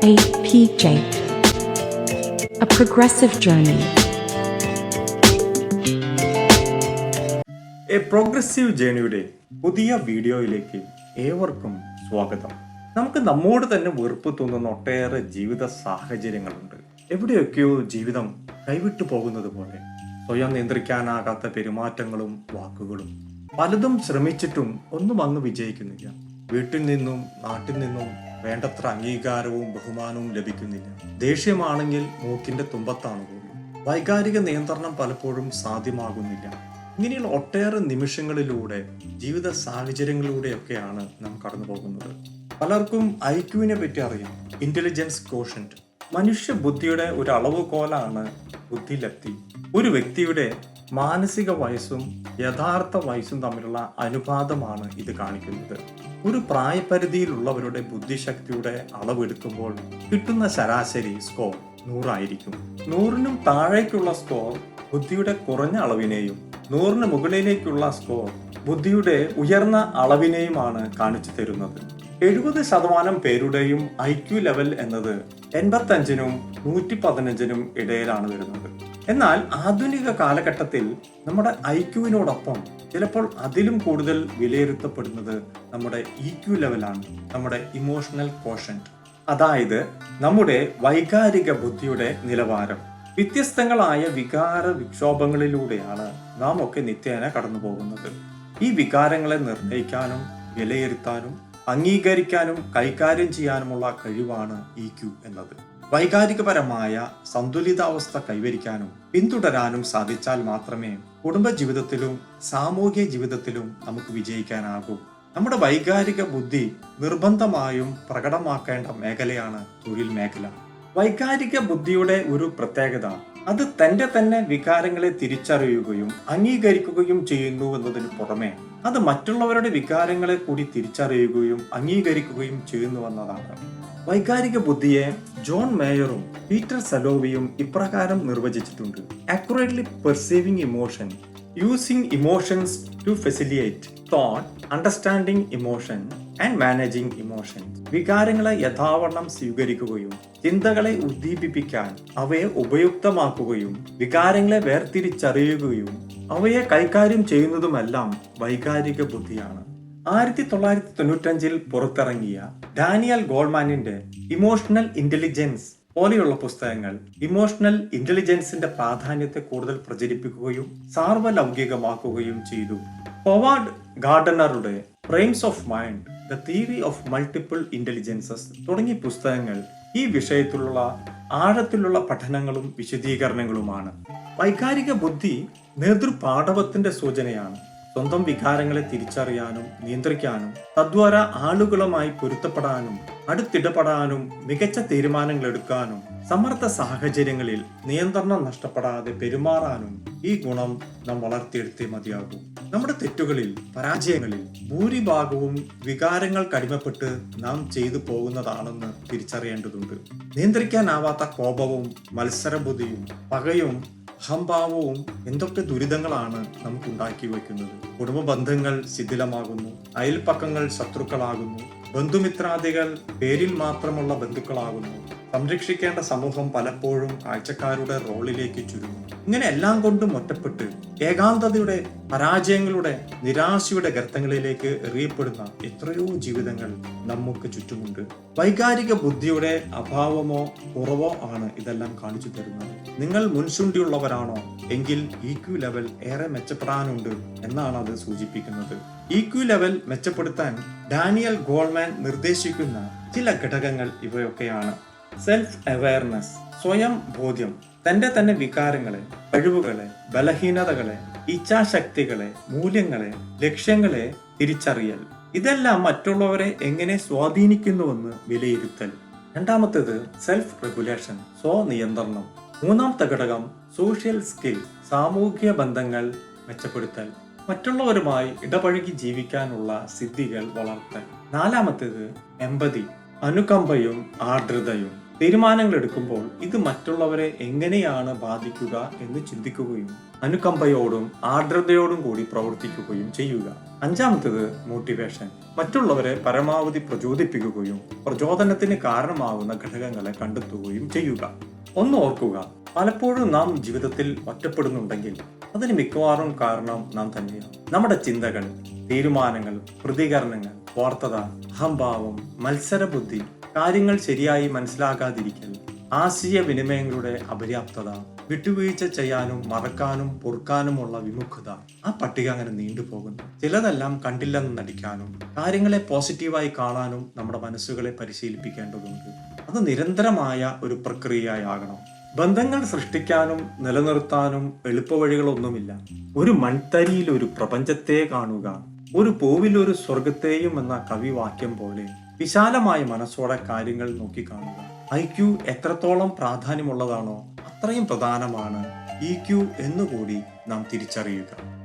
8PJ, a progressive journey. A progressive ജേണിയുടെ പുതിയ വീഡിയോയിലേക്ക് ഏവർക്കും സ്വാഗതം. നമുക്ക് നമ്മോട് തന്നെ വെറുപ്പ് തോന്നുന്ന ഒട്ടേറെ ജീവിത സാഹചര്യങ്ങളുണ്ട്. എവിടെയൊക്കെയോ ജീവിതം കൈവിട്ടു പോകുന്നത് പോലെ സ്വയം നിയന്ത്രിക്കാനാകാത്ത പെരുമാറ്റങ്ങളും വാക്കുകളും. പലതും ശ്രമിച്ചിട്ടും ഒന്നും അങ്ങ് വിജയിക്കുന്നില്ല. വീട്ടിൽ നിന്നും നാട്ടിൽ നിന്നും വേണ്ടത്ര അംഗീകാരവും ബഹുമാനവും ലഭിക്കുന്നില്ല. ദേഷ്യമാണെങ്കിൽ മൂക്കിന്റെ തുമ്പത്താണ് പോലും. വൈകാരിക നിയന്ത്രണം പലപ്പോഴും സാധ്യമാകുന്നില്ല. ഇങ്ങനെയുള്ള ഒട്ടേറെ നിമിഷങ്ങളിലൂടെ ജീവിത സാഹചര്യങ്ങളിലൂടെയൊക്കെയാണ് നാം കടന്നു പോകുന്നത്. പലർക്കും ഐക്യുവിനെ പറ്റി അറിയാം. ഇന്റലിജൻസ് കോഷ്യന്റ്, മനുഷ്യ ബുദ്ധിയുടെ ഒരു അളവുകോലാണ് ബുദ്ധിലബ്ധി. ഒരു വ്യക്തിയുടെ മാനസിക വയസ്സും യഥാർത്ഥ വയസ്സും തമ്മിലുള്ള അനുപാതമാണ് ഇത് കാണിക്കുന്നത്. ഒരു പ്രായപരിധിയിലുള്ളവരുടെ ബുദ്ധിശക്തിയുടെ അളവെടുക്കുമ്പോൾ കിട്ടുന്ന ശരാശരി സ്കോർ 100 ആയിരിക്കും. 100നും താഴേക്കുള്ള സ്കോർ ബുദ്ധിയുടെ കുറഞ്ഞ അളവിനെയും 100ന് മുകളിലേക്കുള്ള സ്കോർ ബുദ്ധിയുടെ ഉയർന്ന അളവിനെയുമാണ് കാണിച്ചു തരുന്നത്. 70% പേരുടെയും ഐക്യു ലെവൽ എന്നത് 85നും 115നും ഇടയിലാണ് വരുന്നത്. എന്നാൽ ആധുനിക കാലഘട്ടത്തിൽ നമ്മുടെ ഐക്യുവിനോടൊപ്പം ചിലപ്പോൾ അതിലും കൂടുതൽ വിലയിരുത്തപ്പെടുന്നത് നമ്മുടെ ഇക്യു ലെവലാണ്, നമ്മുടെ ഇമോഷണൽ കോഷ്യന്റ്. അതായത് നമ്മുടെ വൈകാരിക ബുദ്ധിയുടെ നിലവാരം. വ്യത്യസ്തങ്ങളായ വികാര വിക്ഷോഭങ്ങളിലൂടെയാണ് നാം ഒക്കെ നിത്യേന കടന്നു പോകുന്നത്. ഈ വികാരങ്ങളെ നിർണ്ണയിക്കാനും വിലയിരുത്താനും അംഗീകരിക്കാനും കൈകാര്യം ചെയ്യാനുമുള്ള കഴിവാണ് ഇക്യു എന്നത്. വൈകാരികപരമായ സന്തുലിതാവസ്ഥ കൈവരിക്കാനും പിന്തുടരാനും സാധിച്ചാൽ മാത്രമേ കുടുംബജീവിതത്തിലും സാമൂഹിക ജീവിതത്തിലും നമുക്ക് വിജയിക്കാനാകൂ. നമ്മുടെ വൈകാരിക ബുദ്ധി നിർബന്ധമായും പ്രകടമാക്കേണ്ട മേഖലയാണ് തൊഴിൽ മേഖല. വൈകാരിക ബുദ്ധിയുടെ ഒരു പ്രത്യേകത അത് തന്റെ തന്നെ വികാരങ്ങളെ തിരിച്ചറിയുകയും അംഗീകരിക്കുകയും ചെയ്യുന്നു എന്നതിന് പുറമെ അത് മറ്റുള്ളവരുടെ വികാരങ്ങളെ കൂടി തിരിച്ചറിയുകയും അംഗീകരിക്കുകയും ചെയ്യുന്നുവെന്നതാണ്. വൈകാരിക ബുദ്ധിയെ ജോൺ മേയറും പീറ്റർ സലോവിയും ഇപ്രകാരം നിർവചിച്ചിട്ടുണ്ട്: accurately perceiving emotion, using emotions to facilitate thought, understanding emotion and managing emotion. വികാരങ്ങളെ യഥാവണ്ണം സ്വീകരിക്കുകയും ചിന്തകളെ ഉദ്ദീപിപ്പിക്കാൻ അവയെ ഉപയുക്തമാക്കുകയും വികാരങ്ങളെ വേർതിരിച്ചറിയുകയും അവയെ കൈകാര്യം ചെയ്യുന്നതുമെല്ലാം വൈകാരിക ബുദ്ധിയാണ്. 1995 പുറത്തിറങ്ങിയ ഡാനിയൽ ഗോൾമാനിന്റെ ഇമോഷണൽ ഇന്റലിജൻസ് പോലെയുള്ള പുസ്തകങ്ങൾ ഇമോഷണൽ ഇന്റലിജൻസിന്റെ പ്രാധാന്യത്തെ കൂടുതൽ പ്രചരിപ്പിക്കുകയും സാർവലൗകികമാക്കുകയും ചെയ്തു. ഹൊവാർഡ് ഗാർഡനറുടെ frames of mind, the theory of multiple intelligences തുടങ്ങിയ പുസ്തകങ്ങൾ ഈ വിഷയത്തിലുള്ള ആഴത്തിലുള്ള പഠനങ്ങളും വിശദീകരണങ്ങളുമാണ്. വൈകാരിക ബുദ്ധി നേതൃപാടവത്തിന്റെ സൂചനയാണ്. സ്വന്തം വികാരങ്ങളെ തിരിച്ചറിയാനും നിയന്ത്രിക്കാനും തദ്വാര ആളുകളുമായി പൊരുത്തപ്പെടാനും അടുത്തിടപെടാനും മികച്ച തീരുമാനങ്ങൾ എടുക്കാനും സമ്മർദ്ദ സാഹചര്യങ്ങളിൽ നിയന്ത്രണം നഷ്ടപ്പെടാതെ പെരുമാറാനും ഈ ഗുണം നാം വളർത്തിയെടുത്തേ മതിയാകൂ. നമ്മുടെ തെറ്റുകളിൽ പരാജയങ്ങളിൽ ഭൂരിഭാഗവും വികാരങ്ങൾക്ക് അടിമപ്പെട്ട് നാം ചെയ്തു പോകുന്നതാണെന്ന് തിരിച്ചറിയേണ്ടതുണ്ട്. നിയന്ത്രിക്കാനാവാത്ത കോപവും മത്സരബുദ്ധിയും പകയും അഹംഭാവവും എന്തൊക്കെ ദുരിതങ്ങളാണ് നമുക്ക് ഉണ്ടാക്കി വയ്ക്കുന്നത്. കുടുംബ ബന്ധങ്ങൾ ശിഥിലമാകുന്നു, അയൽപ്പക്കങ്ങൾ ശത്രുക്കളാകുന്നു, ബന്ധുമിത്രാദികൾ പേരിൽ മാത്രമുള്ള ബന്ധുക്കളാകുന്നു. സംരക്ഷിക്കേണ്ട സമൂഹം പലപ്പോഴും കാഴ്ചക്കാരുടെ റോളിലേക്ക് ചുരുങ്ങും. ഇങ്ങനെ എല്ലാം കൊണ്ടും ഒറ്റപ്പെട്ട് ഏകാന്തതയുടെ, പരാജയങ്ങളുടെ, നിരാശയുടെ ഗർത്തങ്ങളിലേക്ക് എറിയപ്പെടുന്ന എത്രയോ ജീവിതങ്ങൾ നമുക്ക് ചുറ്റുമുണ്ട്. വൈകാരിക ബുദ്ധിയുടെ അഭാവമോ കുറവോ ആണ് ഇതെല്ലാം കാണിച്ചു തരുന്നത്. നിങ്ങൾ മുൻശുണ്ടിയുള്ളവരാണോ എങ്കിൽ ഇക്യു ലെവൽ ഏറെ മെച്ചപ്പെടാനുണ്ട് എന്നാണ് അത് സൂചിപ്പിക്കുന്നത്. ഇക്യു ലെവൽ മെച്ചപ്പെടുത്താൻ ഡാനിയൽ ഗോൾമാൻ നിർദ്ദേശിക്കുന്ന ചില ഘടകങ്ങൾ ഇവയൊക്കെയാണ്: സെൽഫ് അവയർനെസ്, സ്വയം ബോധ്യം, തന്റെ തന്നെ വികാരങ്ങളെ, കഴിവുകളെ, ബലഹീനതകളെ, ഇച്ഛാശക്തികളെ, മൂല്യങ്ങളെ, ലക്ഷ്യങ്ങളെ തിരിച്ചറിയൽ. ഇതെല്ലാം മറ്റുള്ളവരെ എങ്ങനെ സ്വാധീനിക്കുന്നുവെന്ന് വിലയിരുത്തൽ. രണ്ടാമത്തേത് സെൽഫ് റെഗുലേഷൻ, സ്വനിയന്ത്രണം. മൂന്നാമത്തെ ഘടകം സോഷ്യൽ സ്കിൽ, സാമൂഹിക ബന്ധങ്ങൾ മെച്ചപ്പെടുത്തൽ, മറ്റുള്ളവരുമായി ഇടപഴകി ജീവിക്കാനുള്ള സിദ്ധികൾ വളർത്തൽ. നാലാമത്തേത് എമ്പതി, അനുകമ്പയും ആർദ്രതയും. തീരുമാനങ്ങൾ എടുക്കുമ്പോൾ ഇത് മറ്റുള്ളവരെ എങ്ങനെയാണ് ബാധിക്കുക എന്ന് ചിന്തിക്കുകയും അനുകമ്പയോടും ആർദ്രതയോടും കൂടി പ്രവർത്തിക്കുകയും ചെയ്യുക. അഞ്ചാമത്തേത് മോട്ടിവേഷൻ. മറ്റുള്ളവരെ പരമാവധി പ്രചോദിപ്പിക്കുകയും പ്രചോദനത്തിന് കാരണമാകുന്ന ഘടകങ്ങളെ കണ്ടെത്തുകയും ചെയ്യുക. ഒന്ന് ഓർക്കുക, പലപ്പോഴും നാം ജീവിതത്തിൽ ഒറ്റപ്പെടുന്നുണ്ടെങ്കിൽ അതിന് മിക്കവാറും കാരണം നാം തന്നെയാണ്. നമ്മുടെ ചിന്തകൾ, തീരുമാനങ്ങൾ, പ്രതികരണങ്ങൾ, സ്വാർത്ഥത, അഹംഭാവം, മത്സരബുദ്ധി, കാര്യങ്ങൾ ശരിയായി മനസ്സിലാക്കാതിരിക്കൽ, ആശയവിനിമയങ്ങളുടെ അപര്യാപ്തത, വിട്ടുവീഴ്ച ചെയ്യാനും മറക്കാനും പൊറുക്കാനുമുള്ള വിമുഖത. ആ പട്ടിക അങ്ങനെ നീണ്ടുപോകുന്നു. ചിലതെല്ലാം കണ്ടില്ലെന്ന് നടിക്കാനും കാര്യങ്ങളെ പോസിറ്റീവായി കാണാനും നമ്മുടെ മനസ്സുകളെ പരിശീലിപ്പിക്കേണ്ടതുണ്ട്. അത് നിരന്തരമായ ഒരു പ്രക്രിയയാകണം. ബന്ധങ്ങൾ സൃഷ്ടിക്കാനും നിലനിർത്താനും എളുപ്പവഴികളൊന്നുമില്ല. ഒരു മൺതരിയിൽ ഒരു പ്രപഞ്ചത്തെ കാണുക, ഒരു പൂവിൽ ഒരു സ്വർഗത്തെയും എന്ന കവിവാക്യം പോലെ വിശാലമായ മനസ്സോടെ കാര്യങ്ങൾ നോക്കിക്കാണുക. IQ എത്രത്തോളം പ്രാധാന്യമുള്ളതാണോ അത്രയും പ്രധാനമാണ് EQ എന്നുകൂടി നാം തിരിച്ചറിയുക.